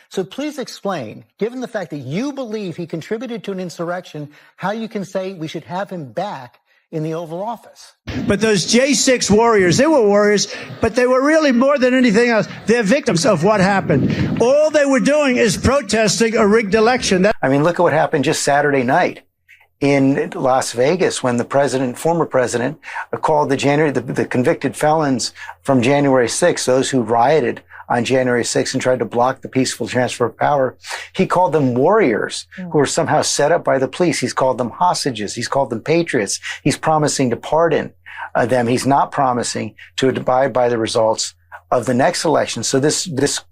So please explain, given the fact that you believe he contributed to an insurrection, how you can say we should have him back in the Oval Office. But those J6 warriors, they were warriors, but they were really more than anything else. They're victims of what happened. All they were doing is protesting a rigged election. I mean, look at what happened just Saturday night in Las Vegas when the former president, called the convicted felons from January 6th, those who rioted on January 6th and tried to block the peaceful transfer of power. He called them warriors who were somehow set up by the police. He's called them hostages. He's called them patriots. He's promising to pardon them. He's not promising to abide by the results of the next election. So this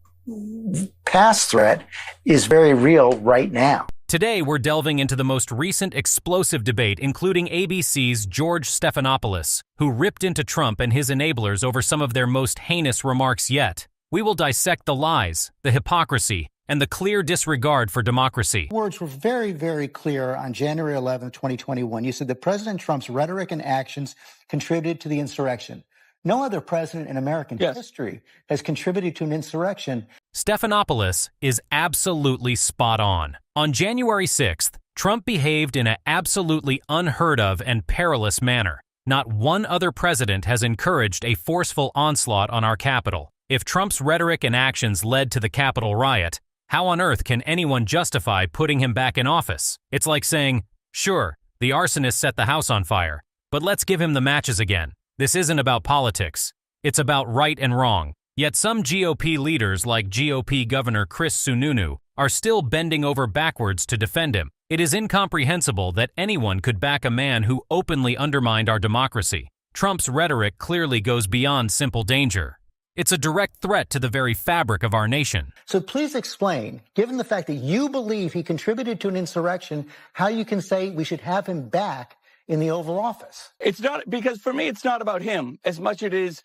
past threat is very real right now. Today, we're delving into the most recent explosive debate, including ABC's George Stephanopoulos, who ripped into Trump and his enablers over some of their most heinous remarks yet. We will dissect the lies, the hypocrisy, and the clear disregard for democracy. Words were very, very clear on January 11, 2021. You said that President Trump's rhetoric and actions contributed to the insurrection. No other president in American history has contributed to an insurrection. Stephanopoulos is absolutely spot on. On January 6th, Trump behaved in an absolutely unheard of and perilous manner. Not one other president has encouraged a forceful onslaught on our Capitol. If Trump's rhetoric and actions led to the Capitol riot, how on earth can anyone justify putting him back in office? It's like saying, sure, the arsonist set the house on fire, but let's give him the matches again. This isn't about politics. It's about right and wrong. Yet some GOP leaders like GOP Governor Chris Sununu are still bending over backwards to defend him. It is incomprehensible that anyone could back a man who openly undermined our democracy. Trump's rhetoric clearly goes beyond simple danger. It's a direct threat to the very fabric of our nation. So please explain, given the fact that you believe he contributed to an insurrection, how you can say we should have him back in the Oval Office. It's not, because for me, it's not about him as much as it is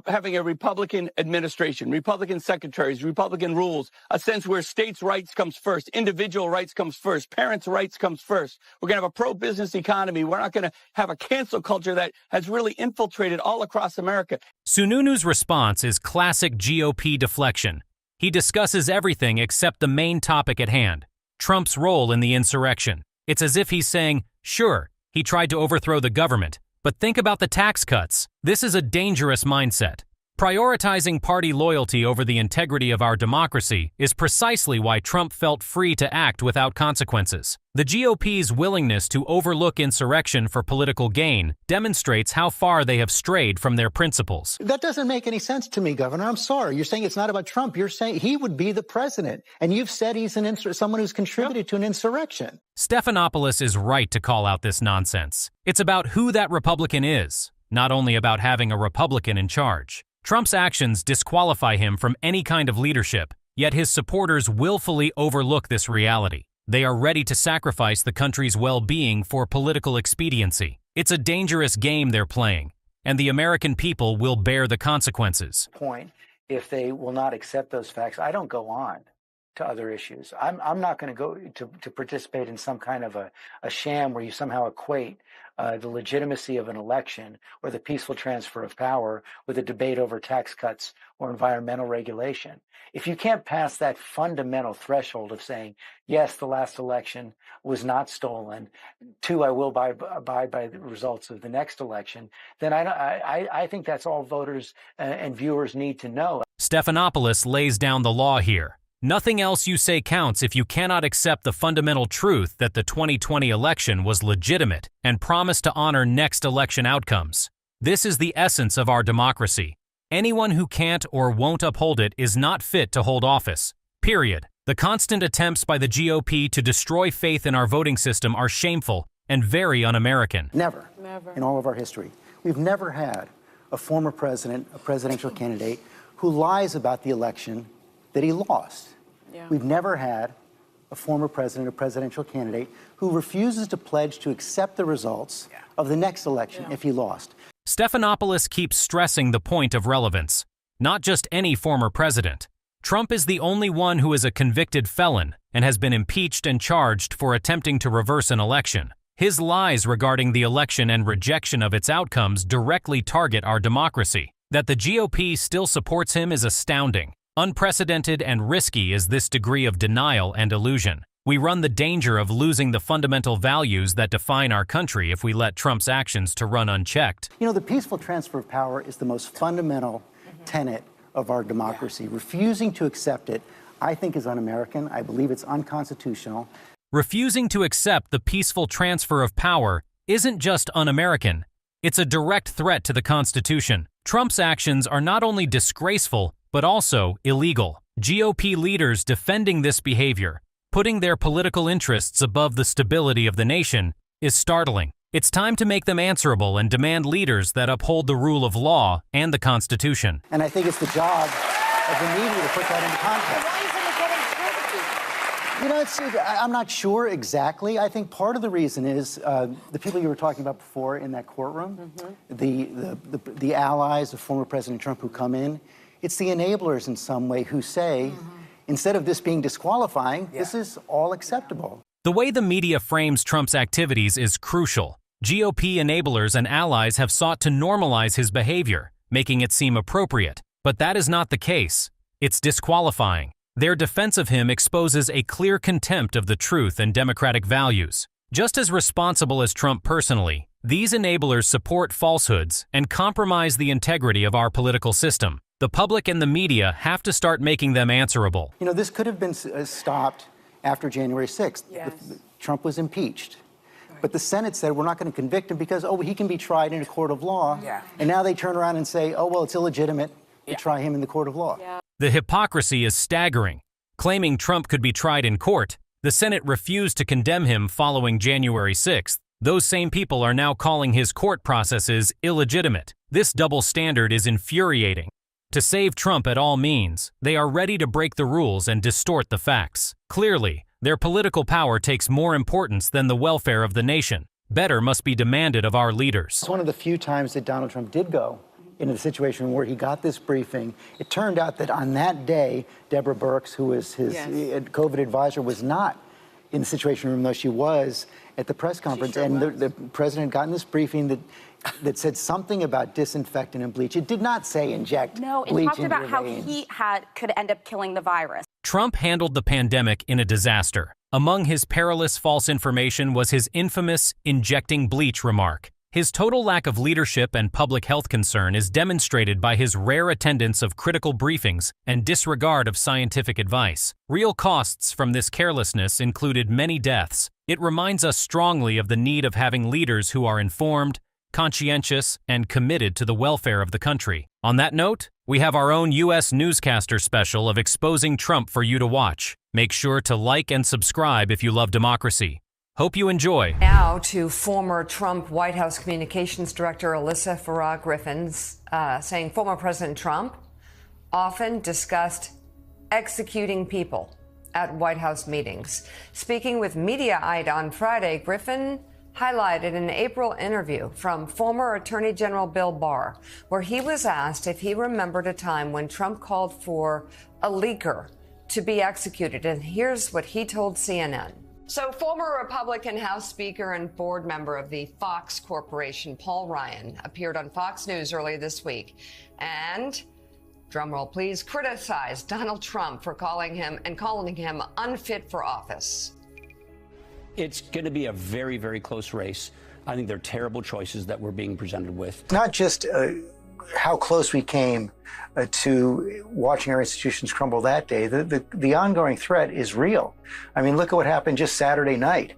having a Republican administration, Republican secretaries, Republican rules, a sense where states' rights comes first, individual rights comes first, parents' rights comes first. We're going to have a pro-business economy. We're not going to have a cancel culture that has really infiltrated all across America. Sununu's response is classic GOP deflection. He discusses everything except the main topic at hand, Trump's role in the insurrection. It's as if he's saying, sure, he tried to overthrow the government, but think about the tax cuts. This is a dangerous mindset. Prioritizing party loyalty over the integrity of our democracy is precisely why Trump felt free to act without consequences. The GOP's willingness to overlook insurrection for political gain demonstrates how far they have strayed from their principles. That doesn't make any sense to me, Governor. I'm sorry. You're saying it's not about Trump. You're saying he would be the president. And you've said he's someone who's contributed to an insurrection. Stephanopoulos is right to call out this nonsense. It's about who that Republican is, not only about having a Republican in charge. Trump's actions disqualify him from any kind of leadership, yet his supporters willfully overlook this reality. They are ready to sacrifice the country's well-being for political expediency. It's a dangerous game they're playing, and the American people will bear the consequences. If they will not accept those facts, I don't go on to other issues. I'm not going to go to participate in some kind of a sham where you somehow equate the legitimacy of an election or the peaceful transfer of power with a debate over tax cuts or environmental regulation. If you can't pass that fundamental threshold of saying, yes, the last election was not stolen, two, I will abide by the results of the next election, then I think that's all voters and viewers need to know. Stephanopoulos lays down the law here. Nothing else you say counts if you cannot accept the fundamental truth that the 2020 election was legitimate and promise to honor next election outcomes. This is the essence of our democracy. Anyone who can't or won't uphold it is not fit to hold office. Period. The constant attempts by the GOP to destroy faith in our voting system are shameful and very un-American. Never in all of our history. We've never had a former president, a presidential candidate, who lies about the election that he lost. Yeah. We've never had a former president, a presidential candidate, who refuses to pledge to accept the results of the next election if he lost. Stephanopoulos keeps stressing the point of relevance. Not just any former president. Trump is the only one who is a convicted felon and has been impeached and charged for attempting to reverse an election. His lies regarding the election and rejection of its outcomes directly target our democracy. That the GOP still supports him is astounding. Unprecedented and risky is this degree of denial and illusion. We run the danger of losing the fundamental values that define our country if we let Trump's actions to run unchecked. You know, the peaceful transfer of power is the most fundamental tenet of our democracy. Refusing to accept it, I think, is un-American. I believe it's unconstitutional. Refusing to accept the peaceful transfer of power isn't just un-American. It's a direct threat to the Constitution. Trump's actions are not only disgraceful, but also illegal. GOP leaders defending this behavior, putting their political interests above the stability of the nation, is startling. It's time to make them answerable and demand leaders that uphold the rule of law and the Constitution. And I think it's the job of the media to put that into context. You know, I'm not sure exactly. I think part of the reason is the people you were talking about before in that courtroom, the allies of former President Trump who come in, it's the enablers in some way who say, instead of this being disqualifying, this is all acceptable. The way the media frames Trump's activities is crucial. GOP enablers and allies have sought to normalize his behavior, making it seem appropriate. But that is not the case. It's disqualifying. Their defense of him exposes a clear contempt of the truth and democratic values. Just as responsible as Trump personally, these enablers support falsehoods and compromise the integrity of our political system. The public and the media have to start making them answerable. You know, this could have been stopped after January 6th. Yes. Trump was impeached. But the Senate said we're not going to convict him because, he can be tried in a court of law. Yeah. And now they turn around and say, it's illegitimate to try him in the court of law. Yeah. The hypocrisy is staggering. Claiming Trump could be tried in court, the Senate refused to condemn him following January 6th. Those same people are now calling his court processes illegitimate. This double standard is infuriating. To save Trump at all means, they are ready to break the rules and distort the facts. Clearly, their political power takes more importance than the welfare of the nation. Better must be demanded of our leaders. It's one of the few times that Donald Trump did go into the situation where he got this briefing. It turned out that on that day, Deborah Birx, who was his COVID advisor, was not in the Situation Room, though she was at the press conference. Sure and was. the president got in this briefing that said something about disinfectant and bleach. It did not say inject No, it bleach talked into about your how veins. he could end up killing the virus. Trump handled the pandemic in a disaster. Among his perilous false information was his infamous injecting bleach remark. His total lack of leadership and public health concern is demonstrated by his rare attendance of critical briefings and disregard of scientific advice. Real costs from this carelessness included many deaths. It reminds us strongly of the need of having leaders who are informed, conscientious, and committed to the welfare of the country. On that note, we have our own U.S. newscaster special of exposing Trump for you to watch. Make sure to like and subscribe if you love democracy. Hope you enjoy. Now to former Trump White House Communications Director Alyssa Farah Griffin saying former President Trump often discussed executing people at White House meetings. Speaking with Mediaite on Friday, Griffin highlighted an April interview from former Attorney General Bill Barr, where he was asked if he remembered a time when Trump called for a leaker to be executed. And here's what he told CNN. So former Republican House Speaker and board member of the Fox Corporation, Paul Ryan, appeared on Fox News earlier this week and, drumroll please, criticized Donald Trump for calling him unfit for office. It's going to be a very, very close race. I think they're terrible choices that we're being presented with. Not just how close we came to watching our institutions crumble that day. The ongoing threat is real. I mean, look at what happened just Saturday night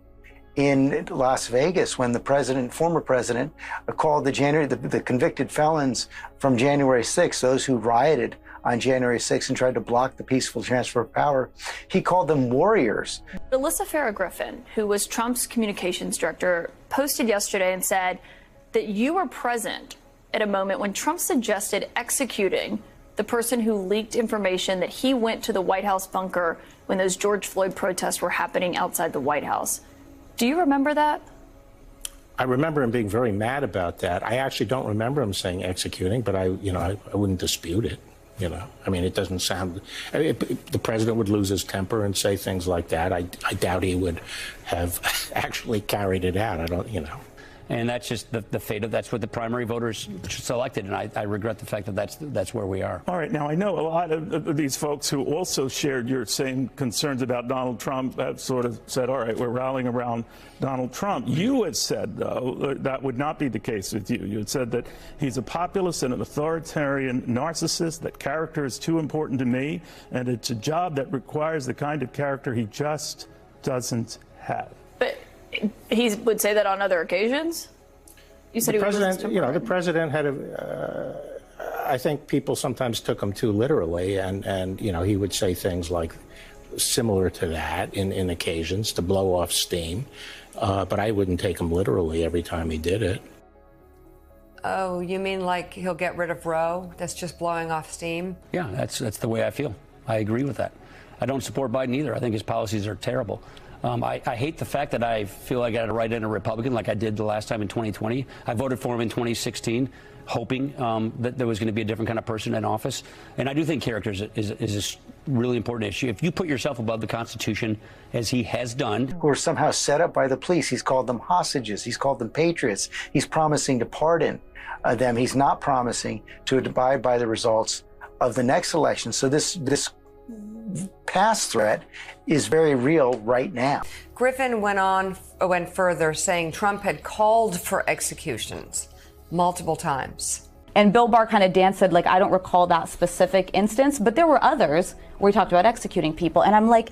in Las Vegas when the former president, called the convicted felons from January 6th, those who rioted on January 6th and tried to block the peaceful transfer of power. He called them warriors. Alyssa Farah Griffin, who was Trump's communications director, posted yesterday and said that you were present at a moment when Trump suggested executing the person who leaked information that he went to the White House bunker when those George Floyd protests were happening outside the White House. Do you remember that? I remember him being very mad about that. I actually don't remember him saying executing, but I wouldn't dispute it. I mean, it doesn't sound. The president would lose his temper and say things like that. I doubt he would have actually carried it out. And that's just the fate of that's what the primary voters selected. And I regret the fact that that's where we are. All right. Now, I know a lot of these folks who also shared your same concerns about Donald Trump have sort of said, all right, we're rallying around Donald Trump. You had said, though, that would not be the case with you. You had said that he's a populist and an authoritarian narcissist, that character is too important to me, and it's a job that requires the kind of character he just doesn't have. But he would say that on other occasions? You said the president had I think people sometimes took him too literally, and he would say things like similar to that in occasions to blow off steam. But I wouldn't take him literally every time he did it. Oh, you mean like he'll get rid of Roe? That's just blowing off steam? Yeah, that's the way I feel. I agree with that. I don't support Biden either. I think his policies are terrible. I hate the fact that I feel like I had to write in a Republican like I did the last time in 2020. I voted for him in 2016, hoping that there was going to be a different kind of person in office. And I do think character is a really important issue. If you put yourself above the Constitution, as he has done. Who are somehow set up by the police. He's called them hostages. He's called them patriots. He's promising to pardon them. He's not promising to abide by the results of the next election. So this past threat is very real right now. Griffin went further, saying Trump had called for executions multiple times. And Bill Barr kind of danced, said, I don't recall that specific instance, but there were others where he talked about executing people. And I'm like,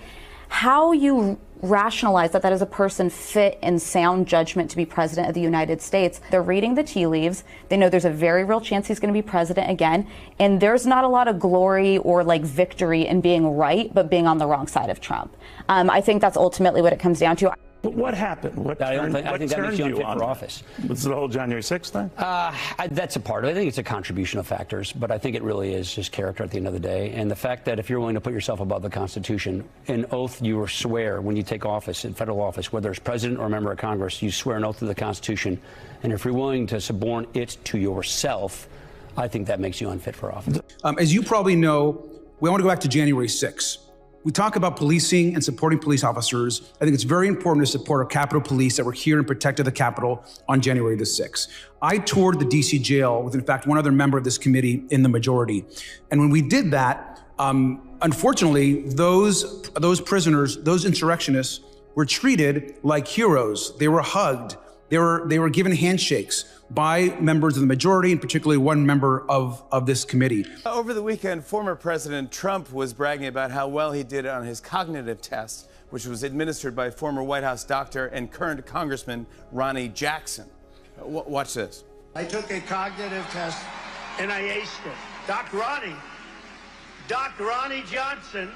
how you rationalize that is a person fit in sound judgment to be president of the United States. They're reading the tea leaves. They know there's a very real chance he's going to be president again. And there's not a lot of glory or victory in being right, but being on the wrong side of Trump. I think that's ultimately what it comes down to. But what happened? I think that makes you unfit for office. Was it the whole January 6th thing? That's a part of it. I think it's a contribution of factors, but I think it really is just character at the end of the day. And the fact that if you're willing to put yourself above the Constitution, an oath you swear when you take office, in federal office, whether it's president or a member of Congress, you swear an oath to the Constitution. And if you're willing to suborn it to yourself, I think that makes you unfit for office. As you probably know, we want to go back to January 6th. We talk about policing and supporting police officers. I think it's very important to support our Capitol Police that were here and protected the Capitol on January the 6th. I toured the DC jail with, in fact, one other member of this committee in the majority. And when we did that, unfortunately, those prisoners, those insurrectionists were treated like heroes. They were hugged. They were given handshakes by members of the majority, and particularly one member of this committee. Over the weekend, former President Trump was bragging about how well he did on his cognitive test, which was administered by former White House doctor and current Congressman Ronny Jackson. Watch this. I took a cognitive test and I aced it. Doc Ronny Johnson.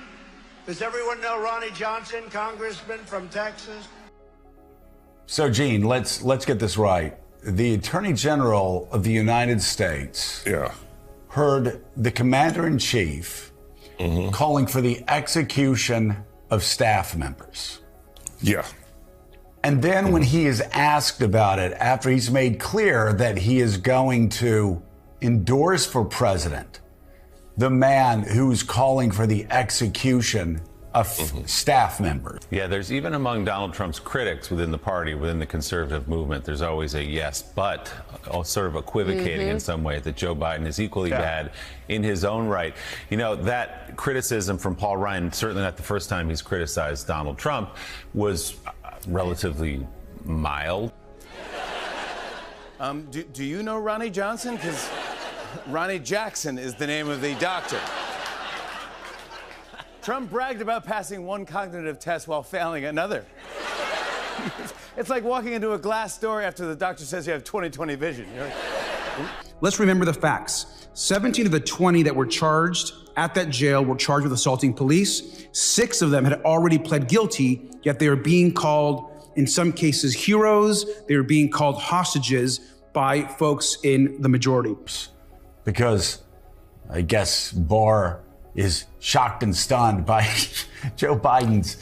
Does everyone know Ronny Johnson, congressman from Texas? So, Gene, let's get this right. The Attorney General of the United States heard the Commander-in-Chief calling for the execution of staff members. Yeah. And then when he is asked about it, after he's made clear that he is going to endorse for president the man who's calling for the execution of staff members. Yeah, there's even among Donald Trump's critics within the party, within the conservative movement, there's always a yes, but sort of equivocating in some way that Joe Biden is equally bad in his own right. You know, that criticism from Paul Ryan, certainly not the first time he's criticized Donald Trump, was relatively mild. Do you know Ronny Johnson? Because Ronny Jackson is the name of the doctor. Trump bragged about passing one cognitive test while failing another. It's like walking into a glass door after the doctor says you have 20/20 vision. You're like, let's remember the facts. 17 of the 20 that were charged at that jail were charged with assaulting police. 6 of them had already pled guilty, yet they are being called, in some cases, heroes. They are being called hostages by folks in the majority. Because I guess Barr is shocked and stunned by Joe Biden's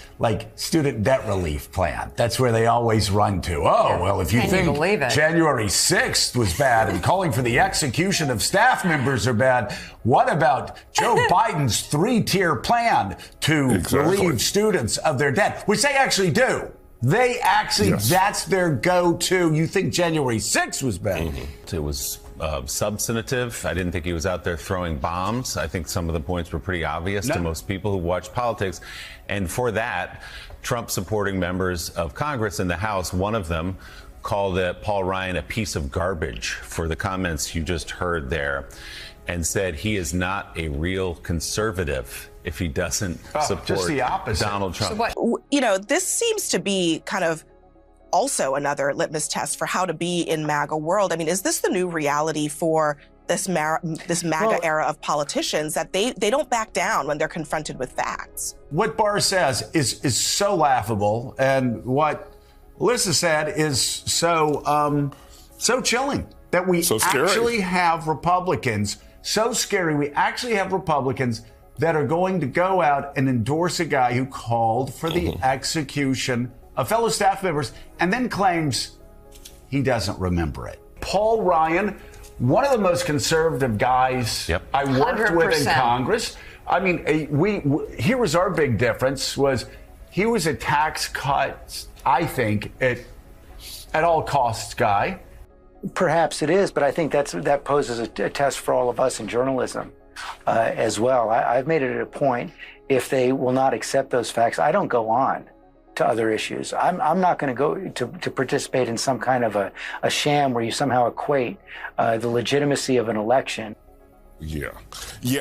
student debt relief plan. That's where they always run to. Oh, well, if you think January 6th was bad and calling for the execution of staff members are bad, what about Joe Biden's 3-tier plan to relieve students of their debt, which they actually do. They actually, Yes. that's their go-to. You think January 6th was bad. It was substantive. I didn't think he was out there throwing bombs. I think some of the points were pretty obvious to most people who watch politics. And for that, Trump supporting members of Congress in the House, one of them called Paul Ryan a piece of garbage for the comments you just heard there, and said he is not a real conservative if he doesn't support just the opposite. Donald Trump. So what, you know, this seems to be kind of also another litmus test for how to be in MAGA world. I mean, is this the new reality for this MAGA era of politicians, that they don't back down when they're confronted with facts? What Barr says is so laughable, and what Alyssa said is so chilling, that we actually have Republicans, so scary, we actually have Republicans that are going to go out and endorse a guy who called for the execution of fellow staff members and then claims he doesn't remember it. Paul Ryan, one of the most conservative guys I worked with in 100%. Congress. I mean, here was our big difference, was he was a tax cuts, I think, at all costs guy. Perhaps it is, but I think that poses a test for all of us in journalism as well. I've made it a point, if they will not accept those facts, I don't go on to other issues. I'm not going to go to participate in some kind of a sham where you somehow equate the legitimacy of an election. Yeah,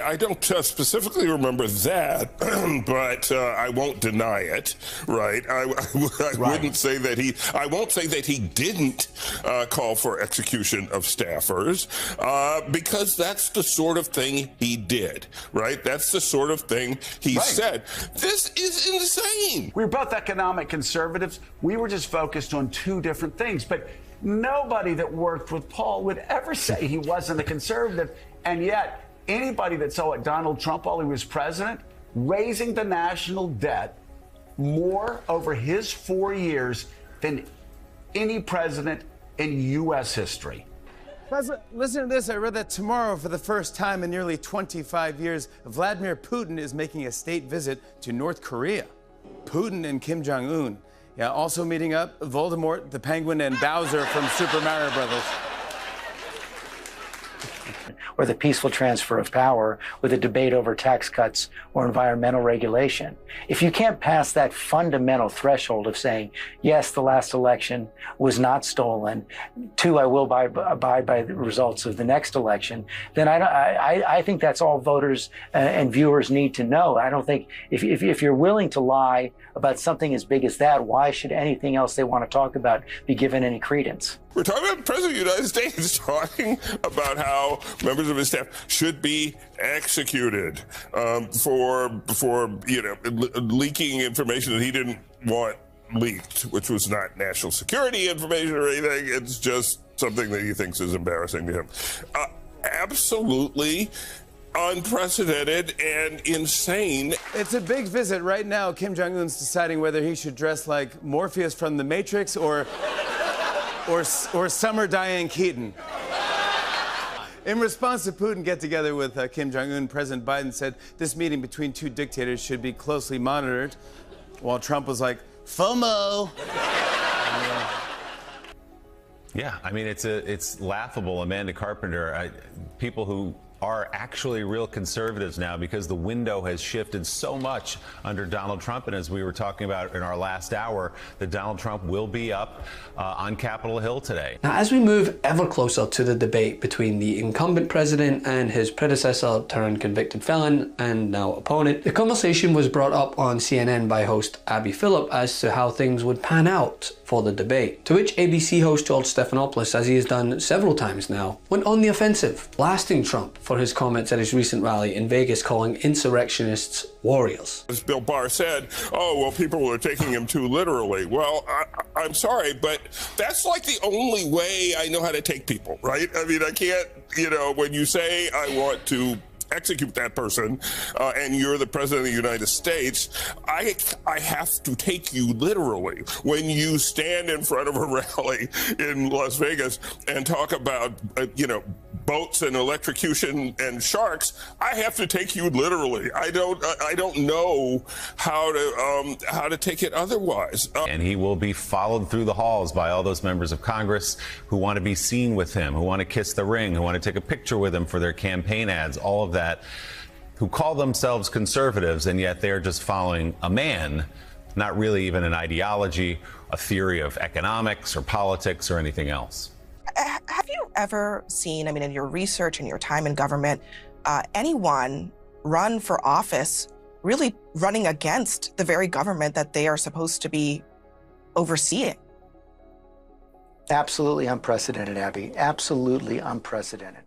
I don't specifically remember that, but I won't deny it, right? I wouldn't say that I won't say that he didn't call for execution of staffers, because that's the sort of thing he did, right? That's the sort of thing he said. This is insane. We were both economic conservatives. We were just focused on two different things, but nobody that worked with Paul would ever say he wasn't a conservative. And yet, anybody that saw what Donald Trump while he was president, raising the national debt more over his 4 years than any president in U.S. history. President, listen to this. I read that tomorrow, for the first time in nearly 25 years, Vladimir Putin is making a state visit to North Korea. Putin and Kim Jong-un, also meeting up Voldemort, the Penguin, and Bowser from Super Mario Brothers. Or the peaceful transfer of power with a debate over tax cuts or environmental regulation. If you can't pass that fundamental threshold of saying, yes, the last election was not stolen, two, I will abide by the results of the next election, then I think that's all voters and viewers need to know. I don't think, if you're willing to lie about something as big as that, why should anything else they want to talk about be given any credence? We're talking about the President of the United States talking about how members of his staff should be executed for leaking information that he didn't want leaked, which was not national security information or anything. It's just something that he thinks is embarrassing to him. Absolutely unprecedented and insane. It's a big visit. Right now, Kim Jong-un's deciding whether he should dress like Morpheus from The Matrix or Summer Diane Keaton. In response to Putin get-together with Kim Jong-un, President Biden said this meeting between two dictators should be closely monitored, while Trump was like, FOMO. Yeah, I mean, it's laughable. Amanda Carpenter, people who are actually real conservatives now, because the window has shifted so much under Donald Trump. And as we were talking about in our last hour, that Donald Trump will be up on Capitol Hill today. Now, as we move ever closer to the debate between the incumbent president and his predecessor turned convicted felon and now opponent, the conversation was brought up on CNN by host Abby Phillip as to how things would pan out for the debate, to which ABC host George Stephanopoulos, as he has done several times now, went on the offensive, blasting Trump for his comments at his recent rally in Vegas, calling insurrectionists warriors. As Bill Barr said, oh, well, people are taking him too literally. Well, I'm sorry, but that's like the only way I know how to take people, right? I mean, I can't, when you say I want to execute that person and you're the president of the United States, I have to take you literally. When you stand in front of a rally in Las Vegas and talk about, boats and electrocution and sharks, I have to take you literally. I don't know how to take it otherwise. And he will be followed through the halls by all those members of Congress who want to be seen with him, who want to kiss the ring, who want to take a picture with him for their campaign ads, all of that, who call themselves conservatives, and yet they're just following a man, not really even an ideology, a theory of economics or politics or anything else. Have you ever seen, I mean, in your research and your time in government, anyone run for office really running against the very government that they are supposed to be overseeing? Absolutely unprecedented, Abby. Absolutely unprecedented.